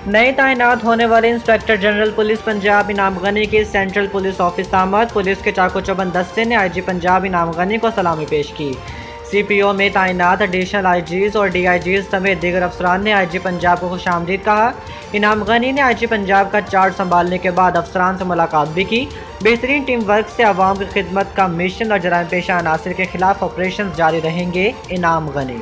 नए तैनात होने वाले इंस्पेक्टर जनरल पुलिस पंजाब इनाम गनी की सेंट्रल पुलिस ऑफिस आमद। पुलिस के चाको चौबंद दस्ते ने आईजी पंजाब इनाम गनी को सलामी पेश की। सीपीओ में तैनात एडिशनल आईजीज और डीआईजीज समेत दीगर अफसरान ने आईजी पंजाब को खुशामदीद कहा। इनाम गनी ने आईजी पंजाब का चार्ज संभालने के बाद अफसरान से मुलाकात भी की। बेहतरीन टीम वर्क से आवाम की खिदमत का मिशन और जराइम पेशा अनासर के खिलाफ ऑपरेशन जारी रहेंगे। इनाम गनी।